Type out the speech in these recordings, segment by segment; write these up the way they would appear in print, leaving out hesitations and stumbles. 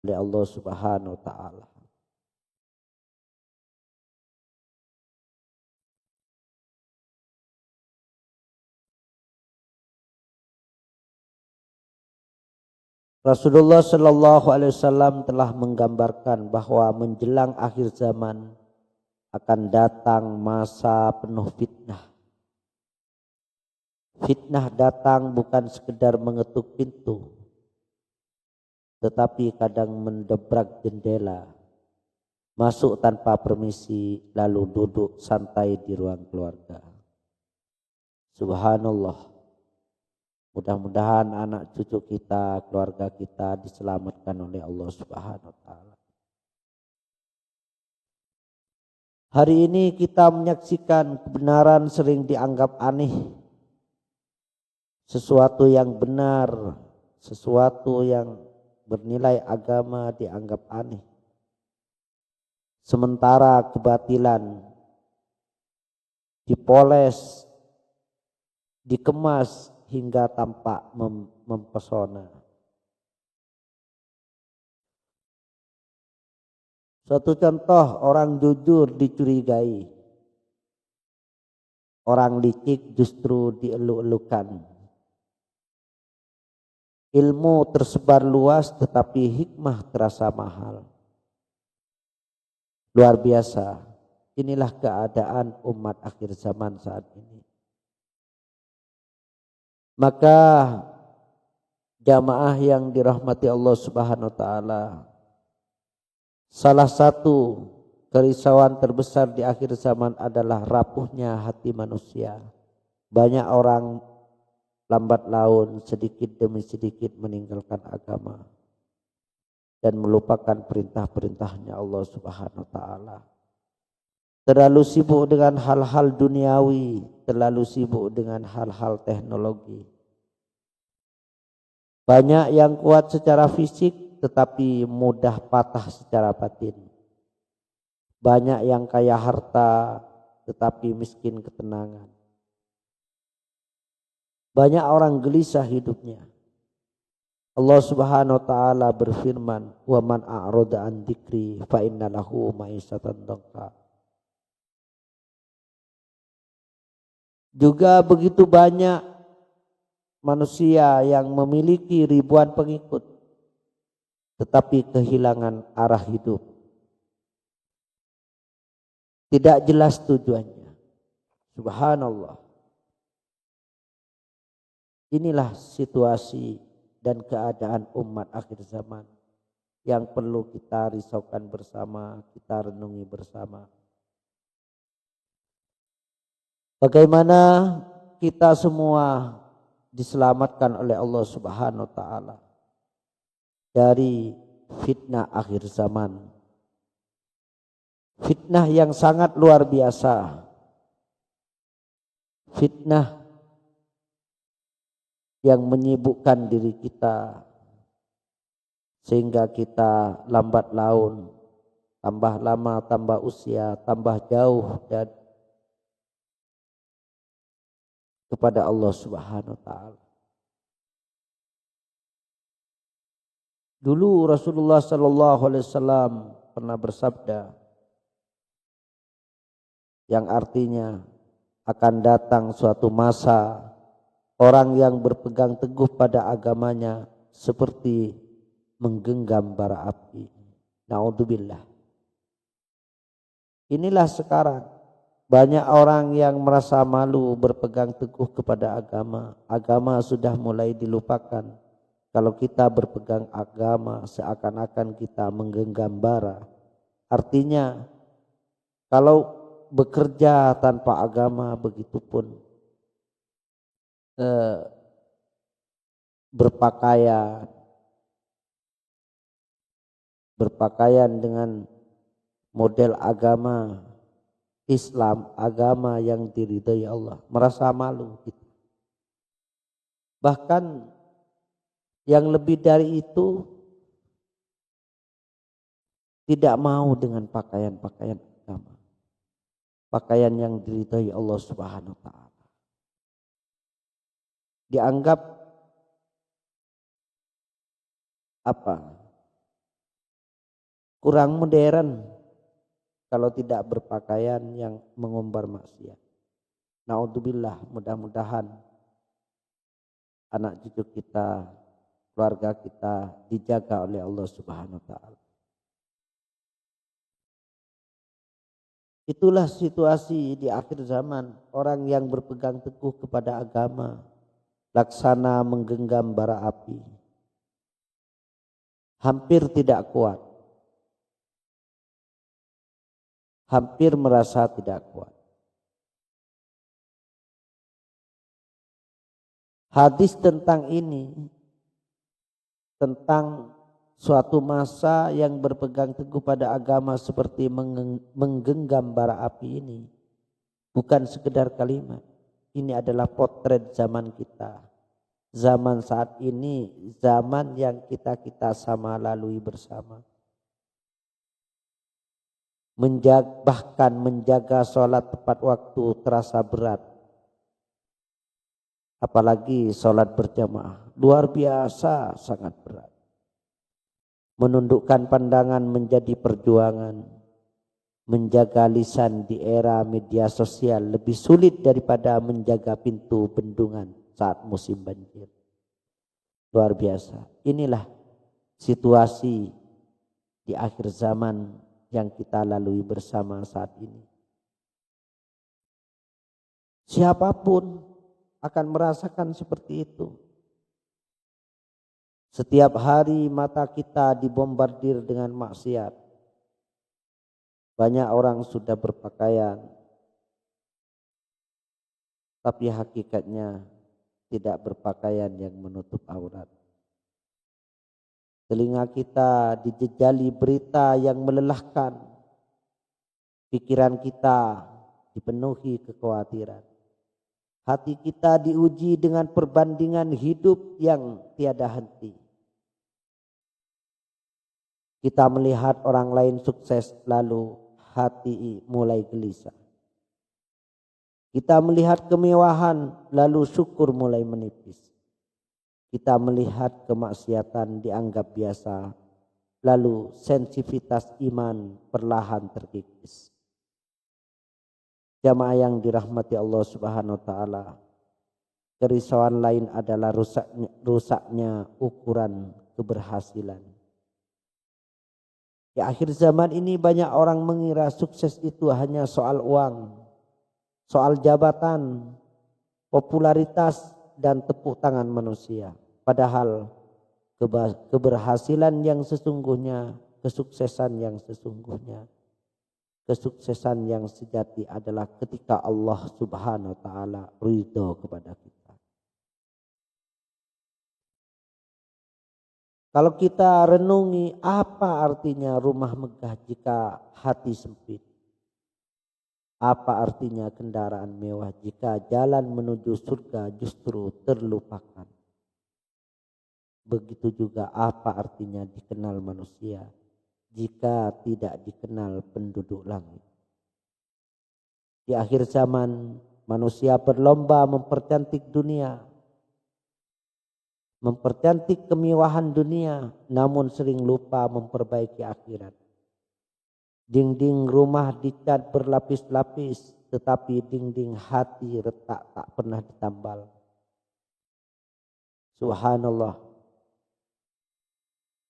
oleh Allah Subhanahu wa taala. Rasulullah Shallallahu Alaihi Wasallam telah menggambarkan bahwa menjelang akhir zaman akan datang masa penuh fitnah. Fitnah datang bukan sekedar mengetuk pintu, tetapi kadang mendobrak jendela, masuk tanpa permisi, lalu duduk santai di ruang keluarga. Subhanallah. Mudah-mudahan anak cucu kita, keluarga kita diselamatkan oleh Allah Subhanahu wa taala. Hari ini kita menyaksikan kebenaran sering dianggap aneh. Sesuatu yang benar, sesuatu yang bernilai agama dianggap aneh. Sementara kebatilan dipoles, dikemas hingga tampak mempesona. Suatu contoh, orang jujur dicurigai, orang licik justru dieluk-elukan. Ilmu tersebar luas tetapi hikmah terasa mahal. Luar biasa, inilah keadaan umat akhir zaman saat ini. Maka jamaah yang dirahmati Allah Subhanahu wa taala, salah satu kerisauan terbesar di akhir zaman adalah rapuhnya hati manusia. Banyak orang lambat laun sedikit demi sedikit meninggalkan agama dan melupakan perintah-perintahnya Allah Subhanahu wa taala. Terlalu sibuk dengan hal-hal duniawi, terlalu sibuk dengan hal-hal teknologi. Banyak yang kuat secara fisik tetapi mudah patah secara batin. Banyak yang kaya harta tetapi miskin ketenangan. Banyak orang gelisah hidupnya. Allah Subhanahu wa taala berfirman, "Wa man a'rada an dzikri fa inna lahu ma'isyatan dhanka." Juga begitu banyak manusia yang memiliki ribuan pengikut tetapi kehilangan arah hidup. Tidak jelas tujuannya. Subhanallah. Inilah situasi dan keadaan umat akhir zaman yang perlu kita risaukan bersama, kita renungi bersama. Bagaimana kita semua diselamatkan oleh Allah Subhanahu wa taala dari fitnah akhir zaman. Fitnah yang sangat luar biasa. Fitnah yang menyibukkan diri kita sehingga kita lambat laun, tambah lama, tambah usia, tambah jauh dan kepada Allah Subhanahu wa taala. Dulu Rasulullah sallallahu alaihi wasallam pernah bersabda yang artinya akan datang suatu masa orang yang berpegang teguh pada agamanya seperti menggenggam bara api. Naudzubillah. Inilah sekarang banyak orang yang merasa malu berpegang teguh kepada agama. Agama sudah mulai dilupakan. Kalau kita berpegang agama seakan-akan kita menggenggam bara. Artinya kalau bekerja tanpa agama begitupun berpakaian dengan model agama Islam, agama yang diridhai Allah, merasa malu gitu. Bahkan yang lebih dari itu tidak mau dengan pakaian-pakaian agama, pakaian yang diridhai Allah Subhanahu wa taala. Dianggap apa? kurang modern kalau tidak berpakaian yang mengumbar maksiat. Naudzubillah, mudah-mudahan anak cucu kita, keluarga kita dijaga oleh Allah Subhanahu wa taala. Itulah situasi di akhir zaman, orang yang berpegang teguh kepada agama laksana menggenggam bara api. Hampir tidak kuat. Hampir merasa tidak kuat. Hadis tentang ini, tentang suatu masa yang berpegang teguh pada agama seperti menggenggam bara api ini, bukan sekedar kalimat. Ini adalah potret zaman kita. Zaman saat ini, zaman yang kita sama lalui bersama. Bahkan menjaga sholat tepat waktu terasa berat. Apalagi sholat berjamaah. Luar biasa, sangat berat. Menundukkan pandangan menjadi perjuangan. Menjaga lisan di era media sosial lebih sulit daripada menjaga pintu bendungan saat musim banjir. Luar biasa. Inilah situasi di akhir zaman yang kita lalui bersama saat ini. Siapapun akan merasakan seperti itu. Setiap hari mata kita dibombardir dengan maksiat. Banyak orang sudah berpakaian, tapi hakikatnya tidak berpakaian yang menutup aurat. Telinga kita dijejali berita yang melelahkan. Pikiran kita dipenuhi kekhawatiran. Hati kita diuji dengan perbandingan hidup yang tiada henti. Kita melihat orang lain sukses lalu hati mulai gelisah. Kita melihat kemewahan lalu syukur mulai menipis. Kita melihat kemaksiatan dianggap biasa, lalu sensitivitas iman perlahan terkikis. Jamaah yang dirahmati Allah Subhanahu wa taala, kerisauan lain adalah rusaknya ukuran keberhasilan. Di akhir zaman ini banyak orang mengira sukses itu hanya soal uang, soal jabatan, popularitas dan tepuk tangan manusia. Padahal keberhasilan yang sesungguhnya, kesuksesan yang sesungguhnya, kesuksesan yang sejati adalah ketika Allah Subhanahu wa taala ridho kepada kita. Kalau kita renungi apa artinya rumah megah jika hati sempit? Apa artinya kendaraan mewah jika jalan menuju surga justru terlupakan? Begitu juga apa artinya dikenal manusia jika tidak dikenal penduduk langit. Di akhir zaman manusia berlomba mempercantik dunia, mempercantik kemewahan dunia, namun sering lupa memperbaiki akhirat. Dinding rumah dicat berlapis-lapis, tetapi dinding hati retak tak pernah ditambal. Subhanallah.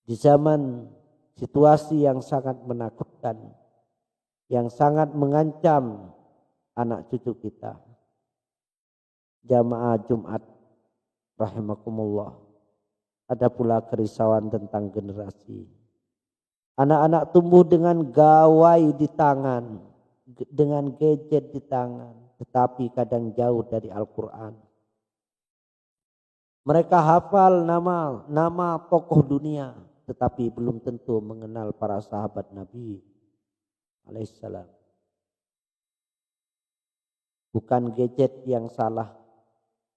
Di zaman situasi yang sangat menakutkan, yang sangat mengancam anak cucu kita, jamaah Jumat rahimakumullah, ada pula kerisauan tentang generasi. Anak-anak tumbuh dengan gawai di tangan, dengan gadget di tangan, tetapi kadang jauh dari Al-Quran. Mereka hafal nama tokoh dunia, tetapi belum tentu mengenal para sahabat Nabi alaihissalam. Bukan gadget yang salah,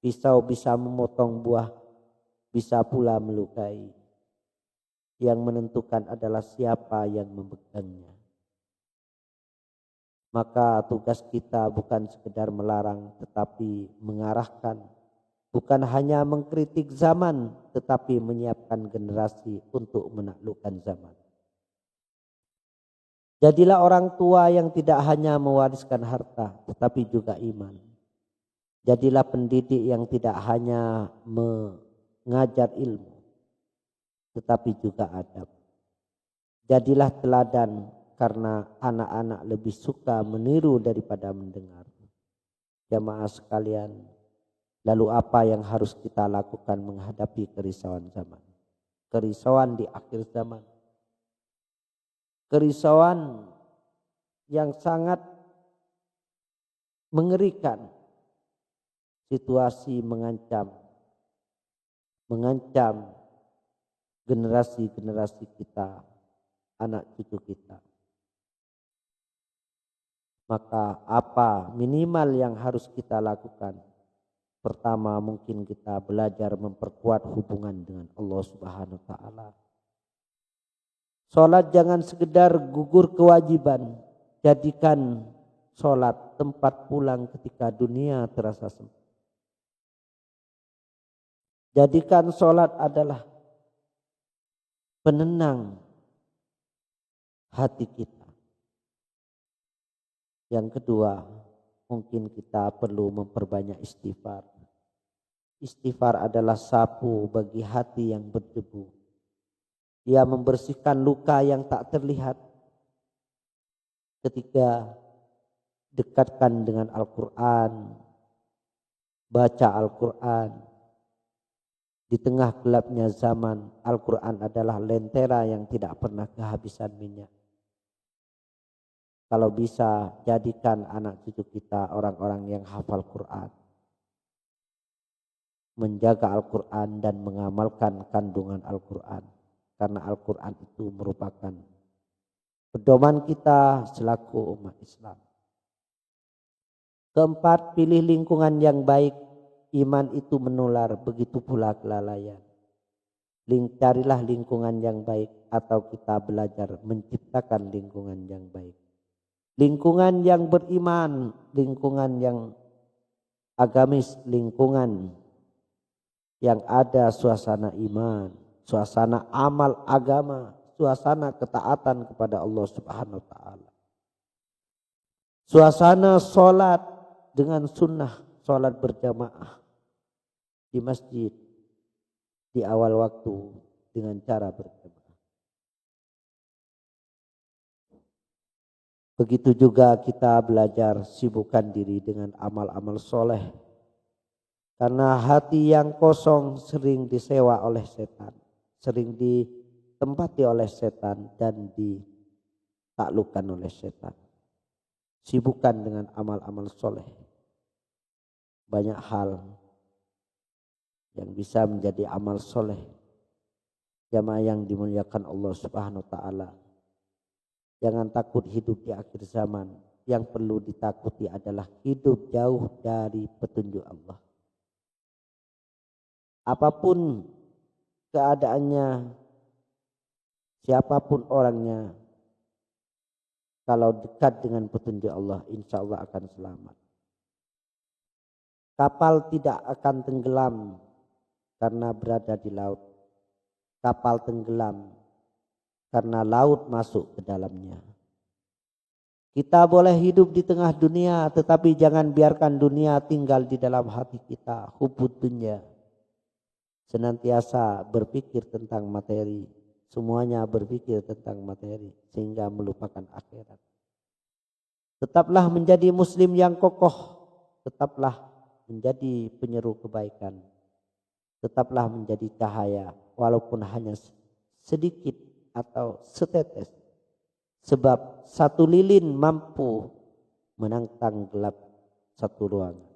pisau bisa memotong buah, bisa pula melukai. Yang menentukan adalah siapa yang memegangnya. Maka tugas kita bukan sekedar melarang, tetapi mengarahkan. Bukan hanya mengkritik zaman, tetapi menyiapkan generasi untuk menaklukkan zaman. Jadilah orang tua yang tidak hanya mewariskan harta tetapi juga iman. Jadilah pendidik yang tidak hanya mengajar ilmu tetapi juga adab. Jadilah teladan karena anak-anak lebih suka meniru daripada mendengar. Jamaah sekalian, lalu apa yang harus kita lakukan menghadapi kerisauan zaman? Kerisauan di akhir zaman. Kerisauan yang sangat mengerikan. Situasi mengancam generasi-generasi kita, anak cucu kita. Maka apa minimal yang harus kita lakukan? Pertama, mungkin kita belajar memperkuat hubungan dengan Allah Subhanahu wa taala. Salat jangan sekedar gugur kewajiban, jadikan salat tempat pulang ketika dunia terasa sempit. Jadikan salat adalah penenang hati kita. Yang kedua, mungkin kita perlu memperbanyak istighfar. Istighfar adalah sapu bagi hati yang berdebu. Ia membersihkan luka yang tak terlihat. Ketika dekatkan dengan Al-Quran, baca Al-Quran. Di tengah gelapnya zaman, Al-Quran adalah lentera yang tidak pernah kehabisan minyak. Kalau bisa, jadikan anak cucu kita orang-orang yang hafal Quran. Menjaga Al-Quran dan mengamalkan kandungan Al-Quran. Karena Al-Quran itu merupakan pedoman kita selaku umat Islam. Keempat, pilih lingkungan yang baik. Iman itu menular, begitu pula kelalaian. Carilah lingkungan yang baik atau kita belajar menciptakan lingkungan yang baik. Lingkungan yang beriman, lingkungan yang agamis, lingkungan yang ada suasana iman, suasana amal agama, suasana ketaatan kepada Allah Subhanahu wa taala. Suasana salat dengan sunnah, salat berjamaah di masjid di awal waktu dengan cara berjamaah. Begitu juga kita belajar sibukkan diri dengan amal-amal soleh. Karena hati yang kosong sering disewa oleh setan. Sering ditempati oleh setan dan ditaklukkan oleh setan. Sibukkan dengan amal-amal soleh. Banyak hal yang bisa menjadi amal soleh. Jamaah yang dimuliakan Allah Subhanahu wa taala. Jangan takut hidup di akhir zaman. Yang perlu ditakuti adalah hidup jauh dari petunjuk Allah. Apapun keadaannya, siapapun orangnya, kalau dekat dengan petunjuk Allah, insya Allah akan selamat. Kapal tidak akan tenggelam karena berada di laut. Kapal tenggelam karena laut masuk ke dalamnya. Kita boleh hidup di tengah dunia, tetapi jangan biarkan dunia tinggal di dalam hati kita. Hubud dunia. Senantiasa berpikir tentang materi. Semuanya berpikir tentang materi sehingga melupakan akhirat. Tetaplah menjadi muslim yang kokoh. Tetaplah menjadi penyeru kebaikan. Tetaplah menjadi cahaya walaupun hanya sedikit atau setetes. Sebab satu lilin mampu menantang gelap satu ruangan.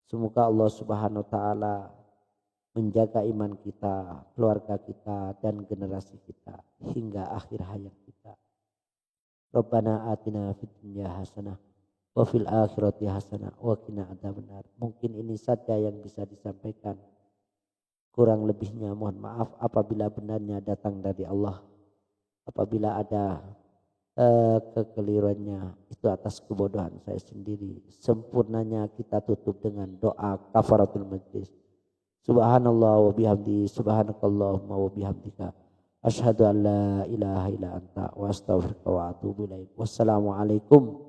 Semoga Allah Subhanahu wa taala menjaga iman kita, keluarga kita dan generasi kita hingga akhir hayat kita. Rabbana atina fid dunya hasanah wa fil akhirati hasanah wa qina adzabannar. Mungkin ini saja yang bisa disampaikan. Kurang lebihnya mohon maaf apabila benarnya datang dari Allah. Apabila ada kekeliruannya itu atas kebodohan saya sendiri. Sempurnanya kita tutup dengan doa kafaratul majlis. Subhanallah wa bihamdi, subhanakallahumma wa bihamdika. Asyhadu an la ilaha illa anta wa astaghfiruka wa atubu ilaik. Wassalamualaikum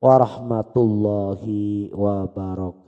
warahmatullahi wabarakatuh.